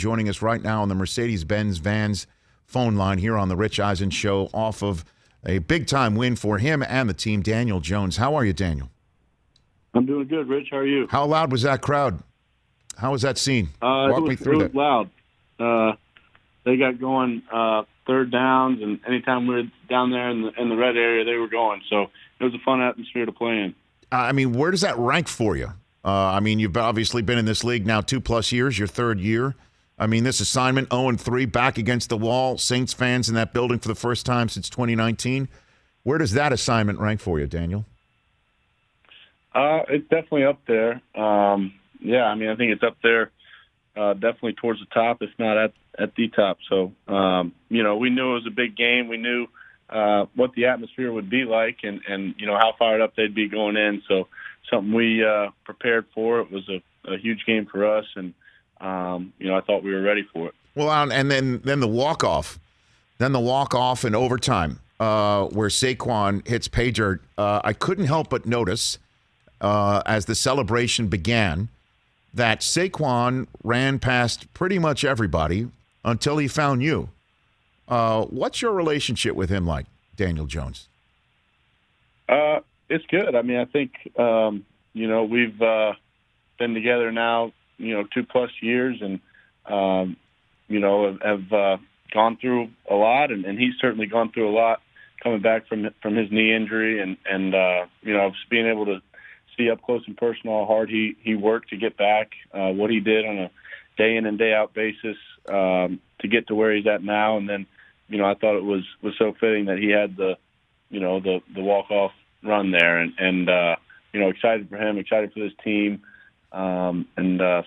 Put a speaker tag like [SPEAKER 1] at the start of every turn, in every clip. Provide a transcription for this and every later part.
[SPEAKER 1] joining us right now on the Mercedes-Benz Vans phone line here on the Rich Eisen Show off of a big-time win for him and the team, Daniel Jones. How are you, Daniel?
[SPEAKER 2] I'm doing good, Rich. How are you?
[SPEAKER 1] How loud was that crowd? How was that scene? Walk me through that.
[SPEAKER 2] It was loud. They got going third downs, and anytime we were down there in the red area, they were going. So it was a fun atmosphere to play in.
[SPEAKER 1] I mean, where does that rank for you? I mean, you've obviously been in this league now 2+ years, your third year. I mean, this assignment, 0-3, back against the wall, Saints fans in that building for the first time since 2019. Where does that assignment rank for you, Daniel?
[SPEAKER 2] It's definitely up there. Yeah, I mean, I think it's up there definitely towards the top, if not at the top. So, we knew it was a big game. We knew what the atmosphere would be like and how fired up they'd be going in. So something we prepared for. It was a huge game for us, and I thought we were ready for it.
[SPEAKER 1] Well, and then the walk-off. Then the walk-off in overtime where Saquon hits pay dirt. I couldn't help but notice as the celebration began that Saquon ran past pretty much everybody until he found you. What's your relationship with him like, Daniel Jones?
[SPEAKER 2] It's good. I mean, I think, we've been together now, 2+ years and, have gone through a lot, and he's certainly gone through a lot coming back from his knee injury and just being able to see up close and personal how hard he worked to get back, what he did on a day in and day out basis to get to where he's at now. And then, I thought it was so fitting that he had the walk-off run there and excited for him, excited for this team. And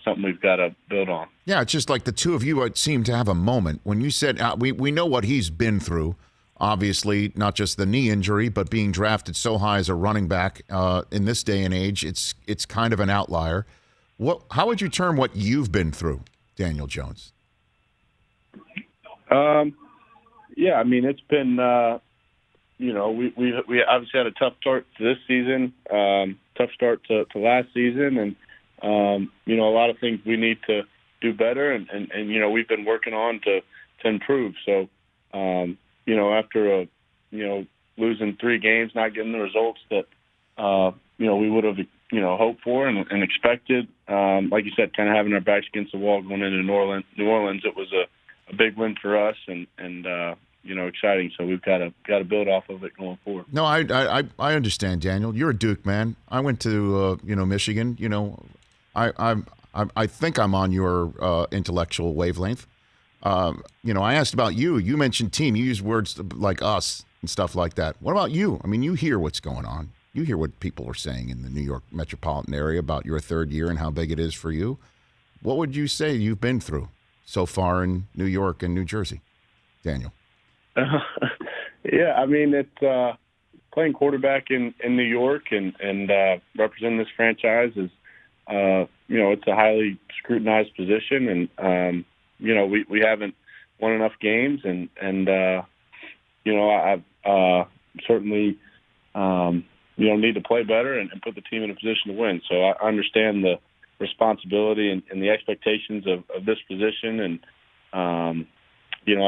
[SPEAKER 2] something we've got to build on.
[SPEAKER 1] Yeah, it's just like the two of you seem to have a moment when you said we know what he's been through. Obviously, not just the knee injury, but being drafted so high as a running back in this day and age, it's kind of an outlier. How would you term what you've been through, Daniel Jones?
[SPEAKER 2] Yeah, I mean, it's been we obviously had a tough start to this season, tough start to last season, and a lot of things we need to do better, and we've been working on to improve. So, after losing 3 games, not getting the results that we would have hoped for and expected, like you said, kind of having our backs against the wall going into New Orleans, it was a big win for us and exciting. So we've got to build off of it going forward.
[SPEAKER 1] No, I understand, Daniel. You're a Duke man. I went to Michigan. I think I'm on your intellectual wavelength. I asked about you. You mentioned team. You used words like us and stuff like that. What about you? I mean, you hear what's going on. You hear what people are saying in the New York metropolitan area about your third year and how big it is for you. What would you say you've been through so far in New York and New Jersey, Daniel?
[SPEAKER 2] Yeah, I mean, it's playing quarterback in New York and representing this franchise is, it's a highly scrutinized position, and we haven't won enough games, and I've certainly need to play better and put the team in a position to win. So I understand the responsibility and the expectations of this position, and I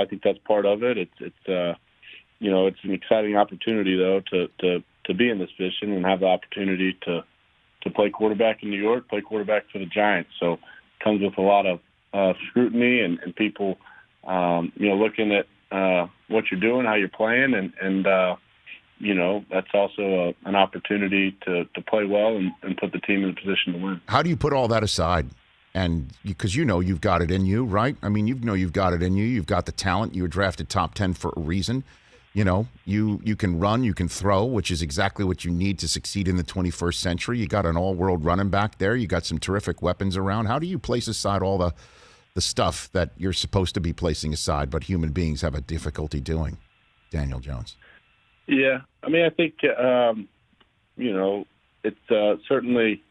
[SPEAKER 2] think that's part of it. It's an exciting opportunity though to be in this position and have the opportunity to play quarterback in New York, play quarterback for the Giants. So it comes with a lot of scrutiny and people looking at what you're doing, how you're playing, and that's also an opportunity to play well and put the team in a position to win.
[SPEAKER 1] How do you put all that aside? And because you've got it in you, right? I mean, you've got it in you. You've got the talent. You were drafted top 10 for a reason. You can run, you can throw, which is exactly what you need to succeed in the 21st century. You got an all-world running back there. You got some terrific weapons around. How do you place aside all the stuff that you're supposed to be placing aside, but human beings have a difficulty doing, Daniel Jones?
[SPEAKER 2] Yeah, I mean, I think it's certainly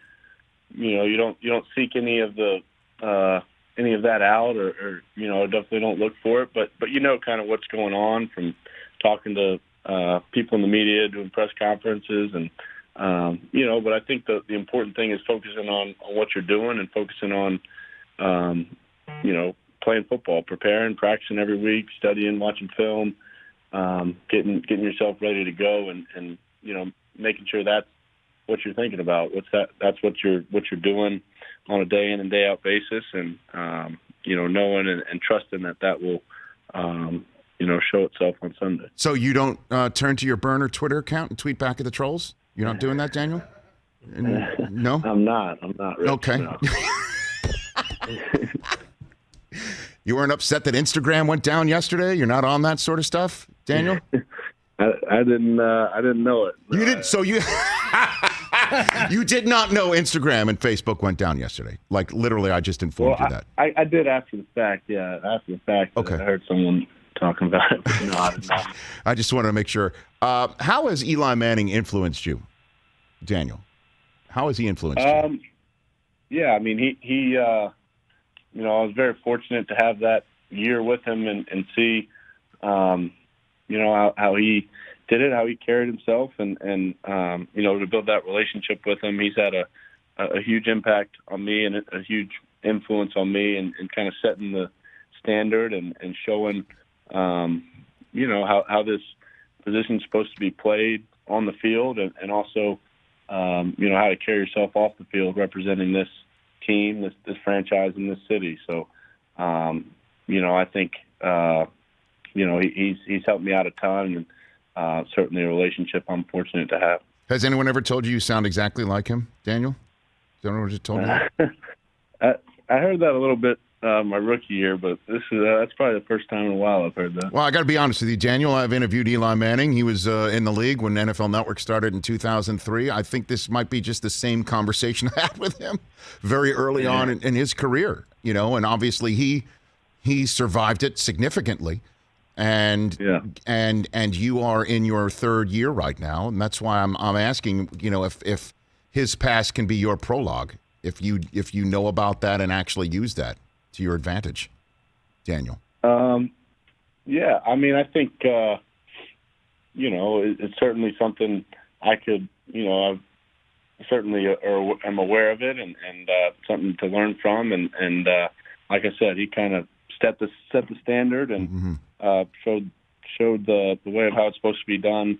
[SPEAKER 2] you don't seek any of that out, or definitely don't look for it, but kind of what's going on from talking to people in the media, doing press conferences, and but I think the important thing is focusing on what you're doing and focusing on playing football, preparing, practicing every week, studying, watching film, getting yourself ready to go, and making sure that's what you're thinking about. That's what you're doing on a day in and day out basis, and knowing and trusting that will show itself on Sunday.
[SPEAKER 1] So you don't turn to your burner Twitter account and tweet back at the trolls? You're not doing that, Daniel? No?
[SPEAKER 2] I'm not, Rich.
[SPEAKER 1] Okay.
[SPEAKER 2] No.
[SPEAKER 1] You weren't upset that Instagram went down yesterday? You're not on that sort of stuff, Daniel?
[SPEAKER 2] I didn't know it.
[SPEAKER 1] You didn't. So you you did not know Instagram and Facebook went down yesterday. Like literally, I just informed you that.
[SPEAKER 2] I did after the fact. Yeah, after the fact.
[SPEAKER 1] Okay.
[SPEAKER 2] I heard someone talking about it. But no, I did not.
[SPEAKER 1] I just wanted to make sure. How has Eli Manning influenced you, Daniel? How has he influenced you?
[SPEAKER 2] Yeah, I mean, he I was very fortunate to have that year with him and see, how he did it, how he carried himself, and to build that relationship with him. He's had a huge impact on me and a huge influence on me, and kind of setting the standard and showing, how this position is supposed to be played on the field, and also, how to carry yourself off the field representing this team, this franchise, in this city. So, I think, he's helped me out a ton, and certainly a relationship I'm fortunate to have.
[SPEAKER 1] Has anyone ever told you sound exactly like him, Daniel? Has anyone ever told you that?
[SPEAKER 2] I heard that a little bit my rookie year, but that's probably the first time in a while I've heard that.
[SPEAKER 1] Well, I got to be honest with you, Daniel. I've interviewed Eli Manning. He was in the league when NFL Network started in 2003. I think this might be just the same conversation I had with him very early on in his career. And obviously he survived it significantly. And you are in your third year right now, and that's why I'm asking, if his past can be your prologue, if you know about that and actually use that to your advantage, Daniel.
[SPEAKER 2] Yeah, I mean, I think it's certainly something I could, I certainly am aware of it, and something to learn from, and like I said, he kind of set the standard and showed the way of how it's supposed to be done,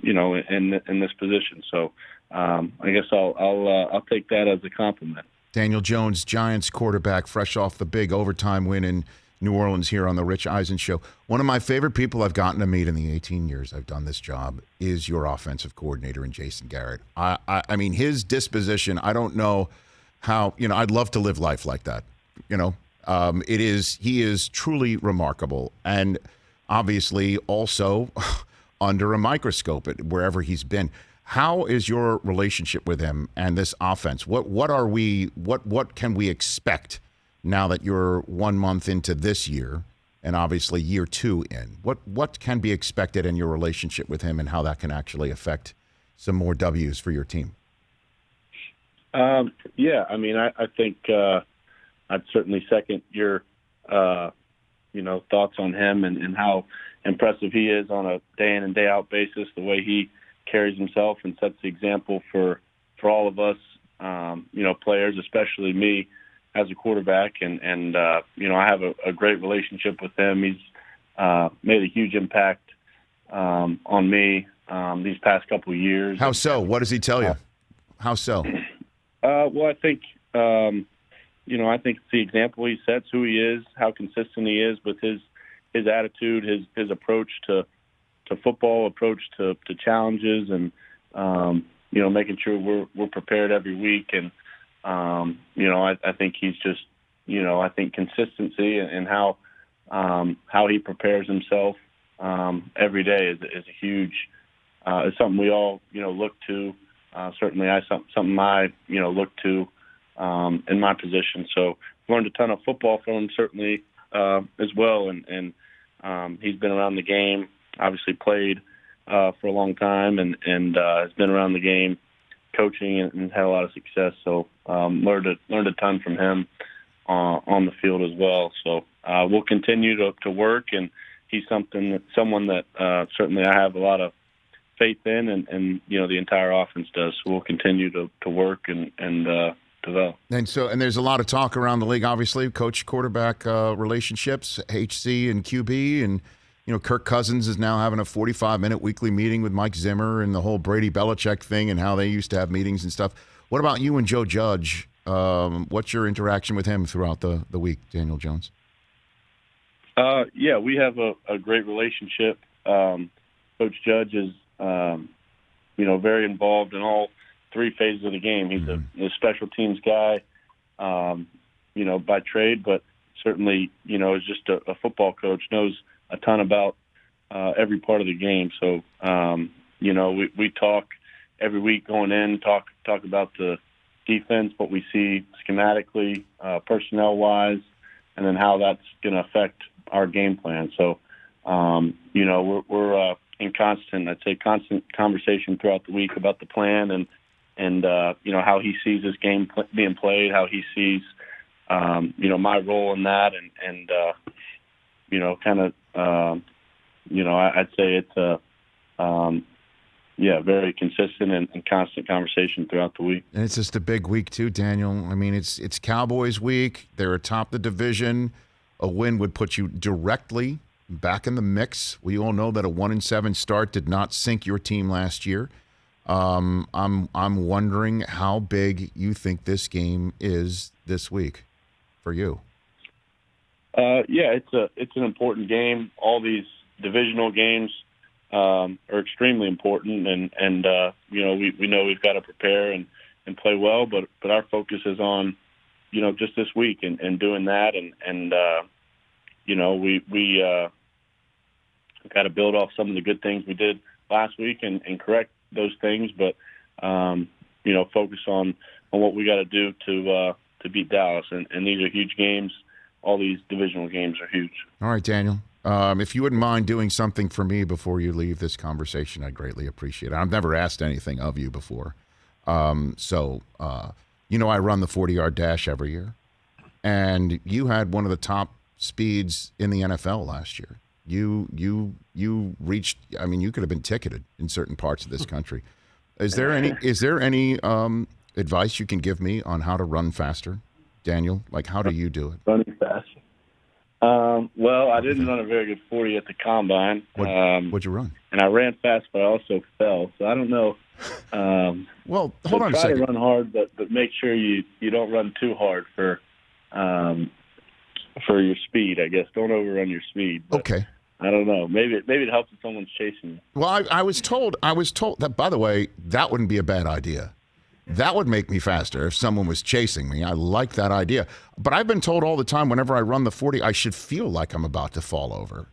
[SPEAKER 2] in this position. So I guess I'll take that as a compliment.
[SPEAKER 1] Daniel Jones, Giants quarterback, fresh off the big overtime win in New Orleans here on the Rich Eisen Show. One of my favorite people I've gotten to meet in the 18 years I've done this job is your offensive coordinator, in Jason Garrett. I mean, his disposition, I don't know how, I'd love to live life like that, he is truly remarkable, and obviously also under a microscope wherever he's been. How is your relationship with him and this offense? What can we expect now that you're 1 month into this year and obviously year 2 in? What can be expected in your relationship with him, and how that can actually affect some more W's for your team?
[SPEAKER 2] Yeah, I mean, I think I'd certainly second your, thoughts on him and how impressive he is on a day in and day out basis, the way he carries himself and sets the example for all of us, players, especially me as a quarterback. And I have a great relationship with him. He's made a huge impact on me these past couple of years.
[SPEAKER 1] How so? What does he tell you? How so?
[SPEAKER 2] Well, I think, I think it's the example he sets, who he is, how consistent he is with his attitude, his approach to football, approach to challenges, and making sure we're prepared every week. And I think he's just I think consistency and how he prepares himself every day is a huge is something we all look to. Certainly, something I look to in my position. So learned a ton of football from him, certainly as well, and he's been around the game. Obviously played for a long time and has been around the game coaching and had a lot of success. So learned a ton from him on the field as well. So we'll continue to work, and he's someone that certainly I have a lot of faith in, and the entire offense does. So we'll continue to work and develop.
[SPEAKER 1] And there's a lot of talk around the league, obviously, coach quarterback relationships, HC and QB, and Kirk Cousins is now having a 45-minute weekly meeting with Mike Zimmer, and the whole Brady Belichick thing and how they used to have meetings and stuff. What about you and Joe Judge? What's your interaction with him throughout the week, Daniel Jones?
[SPEAKER 2] Yeah, we have a great relationship. Coach Judge is, very involved in all three phases of the game. He's a special teams guy, by trade, but certainly, is just a football coach, knows a ton about every part of the game. So, we talk every week going in, talk about the defense, what we see schematically, personnel-wise, and then how that's going to affect our game plan. So, we're in constant conversation throughout the week about the plan and how he sees his game being played, how he sees, my role in that, and I'd say it's very consistent and constant conversation throughout the week.
[SPEAKER 1] And it's just a big week too, Daniel. I mean, it's Cowboys week. They're atop the division. A win would put you directly back in the mix. We all know that a 1-7 start did not sink your team last year. I'm wondering how big you think this game is this week for you.
[SPEAKER 2] It's an important game. All these divisional games are extremely important, and we know we've got to prepare and play well, but our focus is on just this week and doing that, and we got to build off some of the good things we did last week and correct those things, but focus on what we got to do to beat Dallas, and these are huge games. All these divisional games are huge.
[SPEAKER 1] All right, Daniel. If you wouldn't mind doing something for me before you leave this conversation, I'd greatly appreciate it. I've never asked anything of you before. I run the 40-yard dash every year, and you had one of the top speeds in the NFL last year. You reached. I mean, you could have been ticketed in certain parts of this country. Is there any advice you can give me on how to run faster, Daniel? Like, how do you do it?
[SPEAKER 2] Running faster. Well, I didn't run a very good 40 at the combine.
[SPEAKER 1] What'd you run?
[SPEAKER 2] And I ran fast, but I also fell. So I don't know.
[SPEAKER 1] Well, hold on a second.
[SPEAKER 2] Try to run hard, but make sure you don't run too hard for your speed. I guess don't overrun your speed. But
[SPEAKER 1] okay.
[SPEAKER 2] I don't know. Maybe it helps if someone's chasing you.
[SPEAKER 1] Well, I was told that. By the way, that wouldn't be a bad idea. That would make me faster if someone was chasing me. I like that idea. But I've been told all the time whenever I run the 40, I should feel like I'm about to fall over.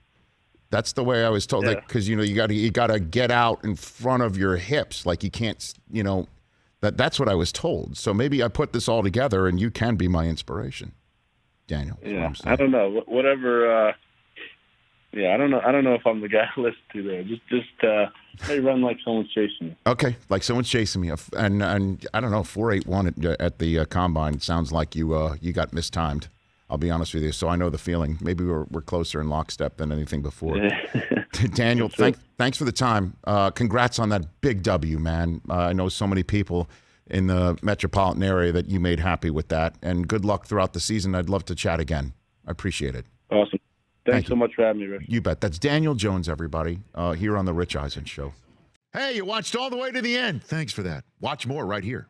[SPEAKER 1] That's the way I was told. Because you got to get out in front of your hips, like you can't. That's what I was told. So maybe I put this all together, and you can be my inspiration, Daniel.
[SPEAKER 2] Yeah, I don't know. Whatever. I don't know. I don't know if I'm the guy to listen to there. Just hey, run like someone's chasing you.
[SPEAKER 1] Okay, like someone's chasing me, and I don't know, 4.81 at the combine. Sounds like you got mistimed. I'll be honest with you. So I know the feeling. Maybe we're closer in lockstep than anything before. Daniel, thanks for the time. Congrats on that big W, man. I know so many people in the metropolitan area that you made happy with that, and good luck throughout the season. I'd love to chat again. I appreciate it.
[SPEAKER 2] Awesome. Thanks so much for having me, Rich.
[SPEAKER 1] You bet. That's Daniel Jones, everybody, here on The Rich Eisen Show. Hey, you watched all the way to the end. Thanks for that. Watch more right here.